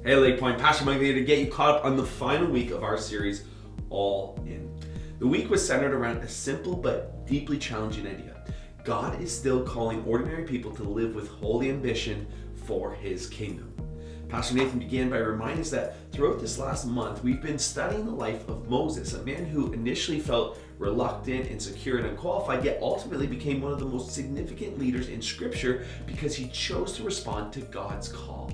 Hey Lake Point, Pastor Mike here to get you caught up on the final week of our series, All In. The week was centered around a simple but deeply challenging idea. God is still calling ordinary people to live with holy ambition for His kingdom. Pastor Nathan began by reminding us that throughout this last month, we've been studying the life of Moses, a man who initially felt reluctant, insecure, and unqualified, yet ultimately became one of the most significant leaders in Scripture because he chose to respond to God's call.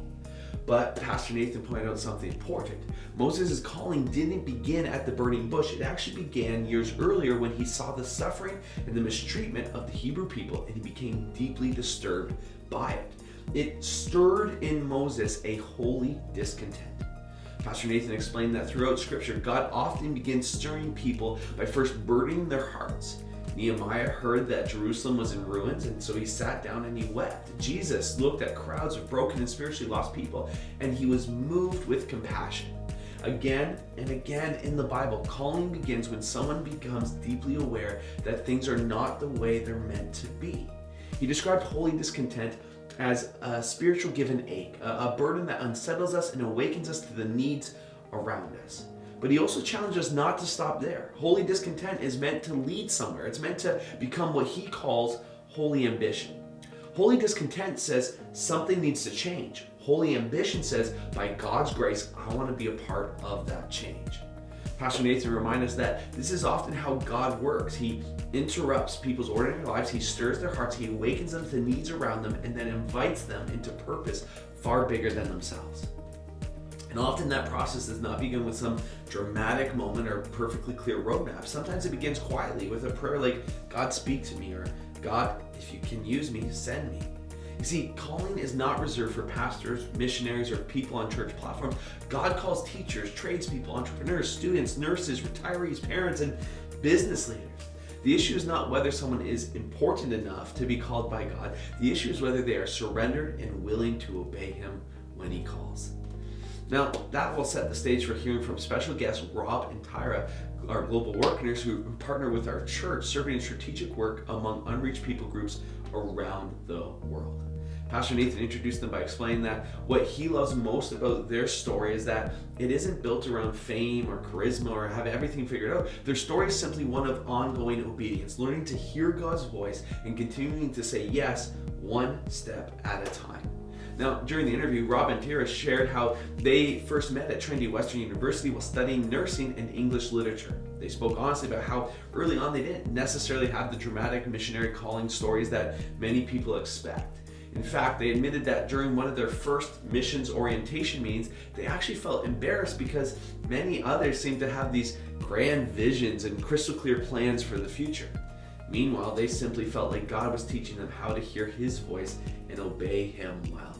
But Pastor Nathan pointed out something important. Moses' calling didn't begin at the burning bush. It actually began years earlier when he saw the suffering and the mistreatment of the Hebrew people, and he became deeply disturbed by it. It stirred in Moses a holy discontent. Pastor Nathan explained that throughout Scripture, God often begins stirring people by first burdening their hearts. Nehemiah heard that Jerusalem was in ruins, and so he sat down and he wept. Jesus looked at crowds of broken and spiritually lost people, and he was moved with compassion. Again and again in the Bible, calling begins when someone becomes deeply aware that things are not the way they're meant to be. He described holy discontent as a spiritual give and ache, a burden that unsettles us and awakens us to the needs around us. But he also challenged us not to stop there. Holy discontent is meant to lead somewhere. It's meant to become what he calls holy ambition. Holy discontent says something needs to change. Holy ambition says, by God's grace, I want to be a part of that change. Pastor Nathan reminds us that this is often how God works. He interrupts people's ordinary lives. He stirs their hearts. He awakens them to the needs around them and then invites them into purpose far bigger than themselves. And often that process does not begin with some dramatic moment or perfectly clear roadmap. Sometimes it begins quietly with a prayer like, God, speak to me, or God, if you can use me, send me. You see, calling is not reserved for pastors, missionaries, or people on church platforms. God calls teachers, tradespeople, entrepreneurs, students, nurses, retirees, parents, and business leaders. The issue is not whether someone is important enough to be called by God. The issue is whether they are surrendered and willing to obey Him when He calls. Now, that will set the stage for hearing from special guests Rob and Tyra, our global workers who partner with our church, serving in strategic work among unreached people groups around the world. Pastor Nathan introduced them by explaining that what he loves most about their story is that it isn't built around fame or charisma or have everything figured out. Their story is simply one of ongoing obedience, learning to hear God's voice and continuing to say yes one step at a time. Now, during the interview, Rob and Tyra shared how they first met at Trinity Western University while studying nursing and English literature. They spoke honestly about how early on they didn't necessarily have the dramatic missionary calling stories that many people expect. In fact, they admitted that during one of their first missions orientation meetings, they actually felt embarrassed because many others seemed to have these grand visions and crystal clear plans for the future. Meanwhile, they simply felt like God was teaching them how to hear His voice and obey Him well.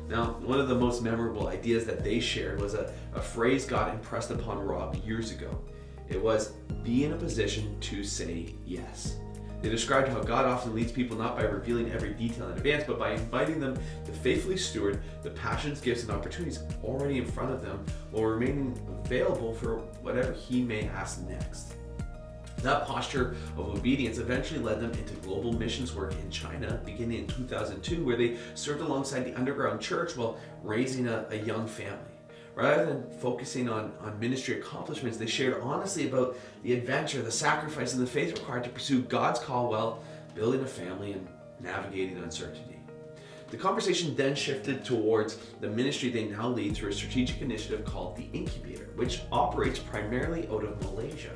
Now, one of the most memorable ideas that they shared was a phrase God impressed upon Rob years ago. It was, be in a position to say yes. They described how God often leads people not by revealing every detail in advance, but by inviting them to faithfully steward the passions, gifts, and opportunities already in front of them while remaining available for whatever He may ask next. That posture of obedience eventually led them into global missions work in China, beginning in 2002, where they served alongside the underground church while raising a young family. Rather than focusing on ministry accomplishments, they shared honestly about the adventure, the sacrifice, and the faith required to pursue God's call while building a family and navigating uncertainty. The conversation then shifted towards the ministry they now lead through a strategic initiative called The Incubator, which operates primarily out of Malaysia.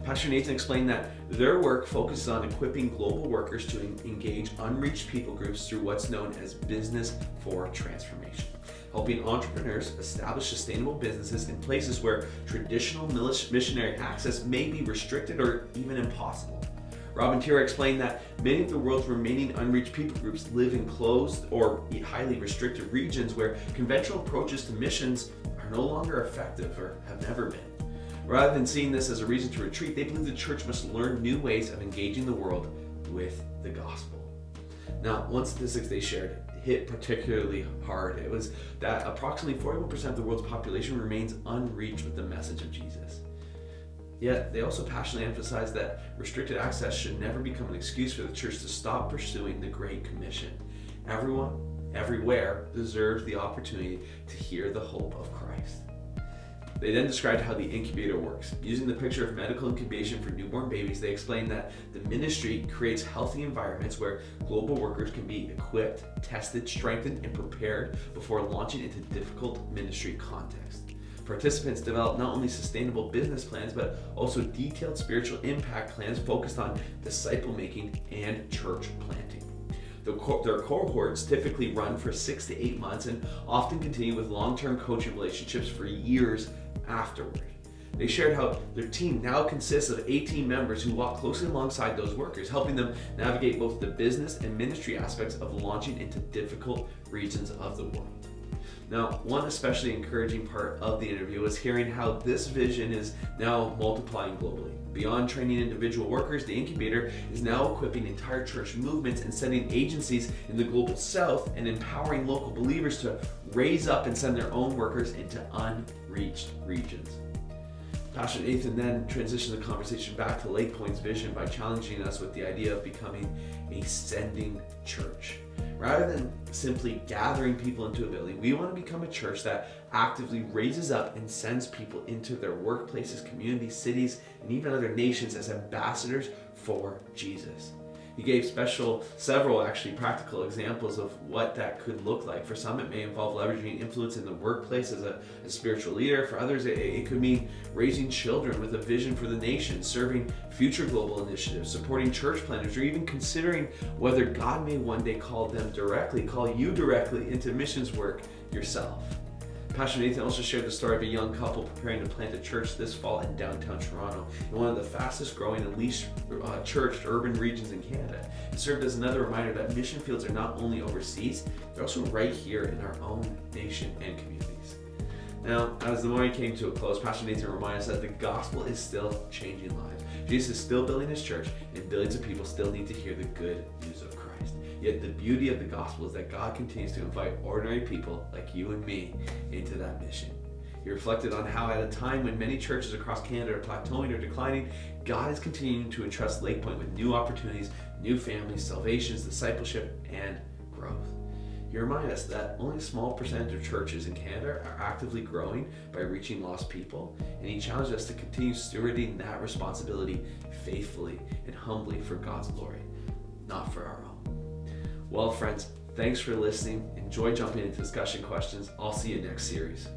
Pastor Nathan explained that their work focuses on equipping global workers to engage unreached people groups through what's known as Business for Transformation, helping entrepreneurs establish sustainable businesses in places where traditional missionary access may be restricted or even impossible. Rob and Tyra explained that many of the world's remaining unreached people groups live in closed or highly restricted regions where conventional approaches to missions are no longer effective or have never been. Rather than seeing this as a reason to retreat, they believe the church must learn new ways of engaging the world with the gospel. Now, one statistic they shared hit particularly hard. It was that approximately 41% of the world's population remains unreached with the message of Jesus. Yet, they also passionately emphasized that restricted access should never become an excuse for the church to stop pursuing the Great Commission. Everyone everywhere deserves the opportunity to hear the hope of Christ. They then described how the incubator works. Using the picture of medical incubation for newborn babies, they explained that the ministry creates healthy environments where global workers can be equipped, tested, strengthened, and prepared before launching into difficult ministry context. Participants develop not only sustainable business plans, but also detailed spiritual impact plans focused on disciple making and church planting. Their cohorts typically run for 6 to 8 months and often continue with long-term coaching relationships for years afterward. They shared how their team now consists of 18 members who walk closely alongside those workers, helping them navigate both the business and ministry aspects of launching into difficult regions of the world. Now, one especially encouraging part of the interview was hearing how this vision is now multiplying globally. Beyond training individual workers, the incubator is now equipping entire church movements and sending agencies in the global south and empowering local believers to raise up and send their own workers into unreached regions. Pastor Nathan then transitioned the conversation back to Lake Point's vision by challenging us with the idea of becoming a sending church. Rather than simply gathering people into a building, we want to become a church that actively raises up and sends people into their workplaces, communities, cities, and even other nations as ambassadors for Jesus. He gave several practical examples of what that could look like. For some, it may involve leveraging influence in the workplace as a spiritual leader. For others, it could mean raising children with a vision for the nation, serving future global initiatives, supporting church planners, or even considering whether God may one day call you directly into missions work yourself. Pastor Nathan also shared the story of a young couple preparing to plant a church this fall in downtown Toronto, in one of the fastest growing and least churched urban regions in Canada. It served as another reminder that mission fields are not only overseas, they're also right here in our own nation and communities. Now, as the morning came to a close, Pastor Nathan reminded us that the gospel is still changing lives. Jesus is still building his church, and billions of people still need to hear the good news of Christ. Yet the beauty of the gospel is that God continues to invite ordinary people like you and me into that mission. He reflected on how at a time when many churches across Canada are plateauing or declining, God is continuing to entrust Lake Point with new opportunities, new families, salvations, discipleship, and growth. He reminded us that only a small percentage of churches in Canada are actively growing by reaching lost people, and he challenged us to continue stewarding that responsibility faithfully and humbly for God's glory, not for our own. Well, friends, thanks for listening. Enjoy jumping into discussion questions. I'll see you next series.